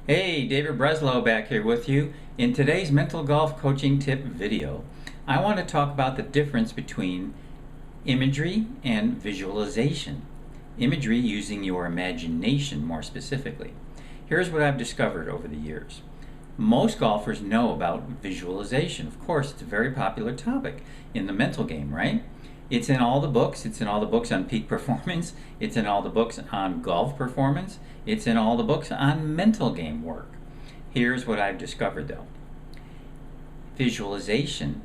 Hey, David Breslow back here with you. In today's mental golf coaching tip video, I want to talk about the difference between imagery and visualization. Imagery using your imagination more specifically. Here's what I've discovered over the years. Most golfers know about visualization. Of course, it's a very popular topic in the mental game, right? It's in all the books. It's in all the books on peak performance. It's in all the books on golf performance. It's in all the books on mental game work. Here's what I've discovered though. Visualization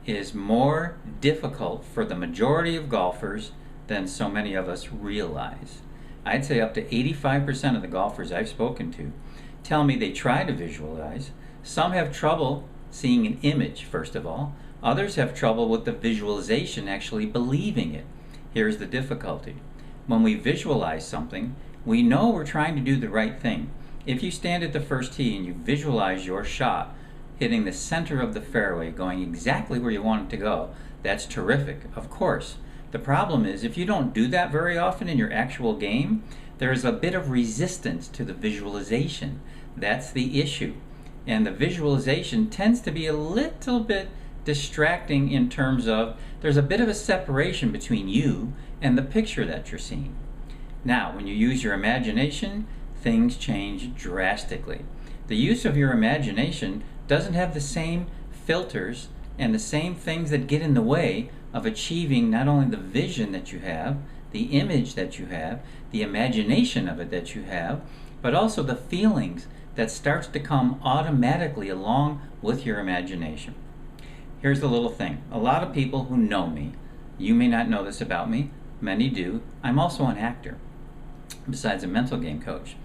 is more difficult for the majority of golfers than so many of us realize. I'd say up to 85% of the golfers I've spoken to tell me they try to visualize. Some have trouble seeing an image, first of all. Others have trouble with the visualization actually believing it. Here's the difficulty. When we visualize something, we know we're trying to do the right thing. If you stand at the first tee and you visualize your shot hitting the center of the fairway, going exactly where you want it to go, that's terrific, of course. The problem is if you don't do that very often in your actual game, there is a bit of resistance to the visualization. That's the issue. And the visualization tends to be a little bit distracting in terms of there's a bit of a separation between you and the picture that you're seeing. Now, when you use your imagination, things change drastically. The use of your imagination doesn't have the same filters and the same things that get in the way of achieving not only the vision that you have, the image that you have, the imagination of it that you have, but also the feelings that starts to come automatically along with your imagination. Here's the little thing. A lot of people who know me, you may not know this about me, many do, I'm also an actor, besides a mental game coach.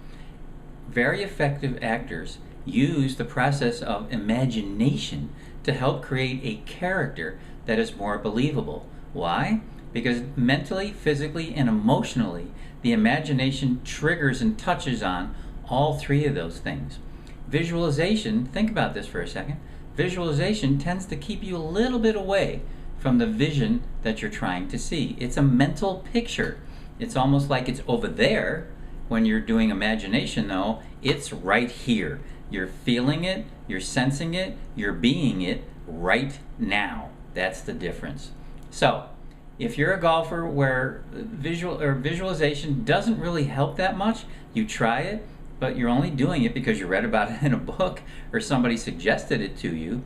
Very effective actors use the process of imagination to help create a character that is more believable. Why? Because mentally, physically, and emotionally, the imagination triggers and touches on all three of those things. Visualization, think about this for a second, visualization tends to keep you a little bit away from the vision that you're trying to see. It's a mental picture. It's almost like it's over there. When you're doing imagination though, it's right here. You're feeling it, you're sensing it, you're being it right now. That's the difference. So, if you're a golfer where visualization doesn't really help that much, you try it, but you're only doing it because you read about it in a book or somebody suggested it to you,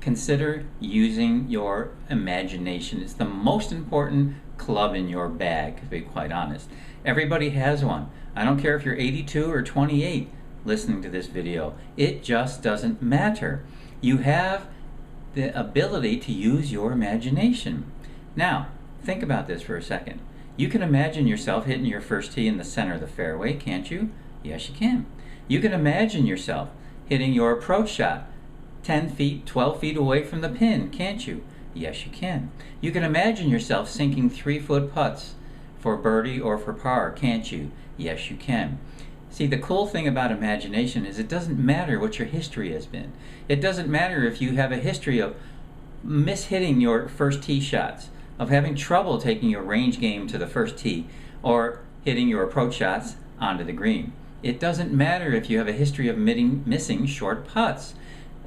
consider using your imagination. It's the most important club in your bag, to be quite honest. Everybody has one. I don't care if you're 82 or 28 listening to this video. It just doesn't matter. You have the ability to use your imagination. Now, think about this for a second. You can imagine yourself hitting your first tee in the center of the fairway, can't you? Yes, you can. You can imagine yourself hitting your approach shot 10 feet, 12 feet away from the pin, can't you? Yes, you can. You can imagine yourself sinking 3-foot putts for birdie or for par, can't you? Yes, you can. See, the cool thing about imagination is it doesn't matter what your history has been. It doesn't matter if you have a history of mishitting your first tee shots, of having trouble taking your range game to the first tee, or hitting your approach shots onto the green. It doesn't matter if you have a history of missing short putts.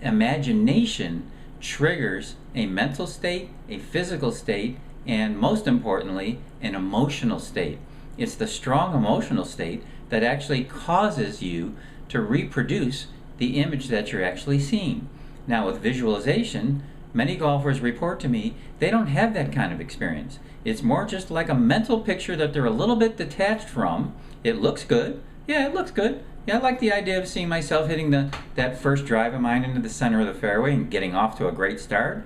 Imagination triggers a mental state, a physical state, and most importantly, an emotional state. It's the strong emotional state that actually causes you to reproduce the image that you're actually seeing. Now with visualization, many golfers report to me they don't have that kind of experience. It's more just like a mental picture that they're a little bit detached from. It looks good. Yeah, it looks good. Yeah, I like the idea of seeing myself hitting that first drive of mine into the center of the fairway and getting off to a great start.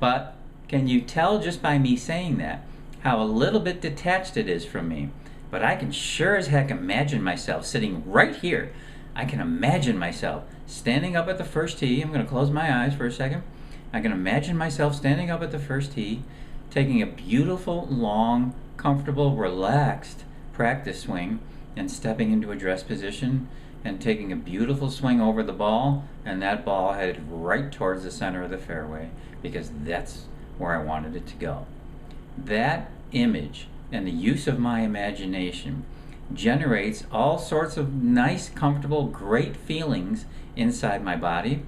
But can you tell just by me saying that how a little bit detached it is from me? But I can sure as heck imagine myself sitting right here. I can imagine myself standing up at the first tee. I'm going to close my eyes for a second. I can imagine myself standing up at the first tee, taking a beautiful, long, comfortable, relaxed practice swing and stepping into a dress position and taking a beautiful swing over the ball, and that ball headed right towards the center of the fairway because that's where I wanted it to go. That image and the use of my imagination generates all sorts of nice, comfortable, great feelings inside my body.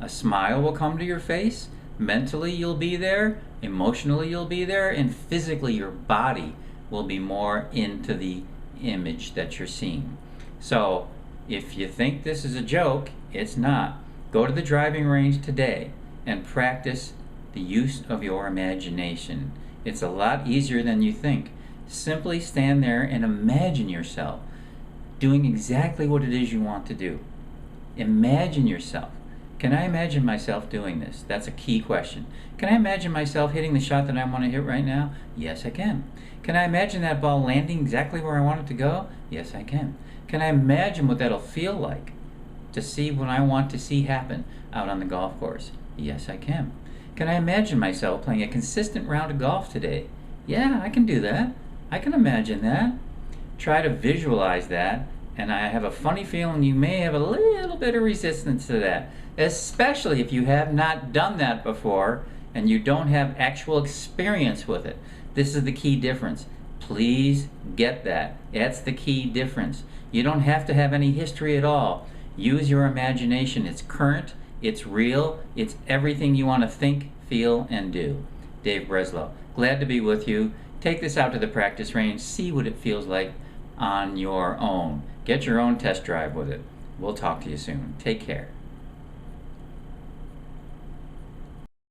A smile will come to your face. Mentally, you'll be there. Emotionally, you'll be there. And physically, your body will be more into the image that you're seeing. So, if you think this is a joke, it's not. Go to the driving range today and practice the use of your imagination. It's a lot easier than you think. Simply stand there and imagine yourself doing exactly what it is you want to do. Imagine yourself. Can I imagine myself doing this? That's a key question. Can I imagine myself hitting the shot that I want to hit right now? Yes, I can. Can I imagine that ball landing exactly where I want it to go? Yes, I can. Can I imagine what that'll feel like to see what I want to see happen out on the golf course? Yes, I can. Can I imagine myself playing a consistent round of golf today? Yeah, I can do that. I can imagine that. Try to visualize that, and I have a funny feeling you may have a little bit of resistance to that, especially if you have not done that before and you don't have actual experience with it. This is the key difference. Please get that. That's the key difference. You don't have to have any history at all. Use your imagination. It's current, it's real, it's everything you want to think, feel, and do. Dave Breslow, glad to be with you. Take this out to the practice range. See what it feels like on your own. Get your own test drive with it. We'll talk to you soon. Take care.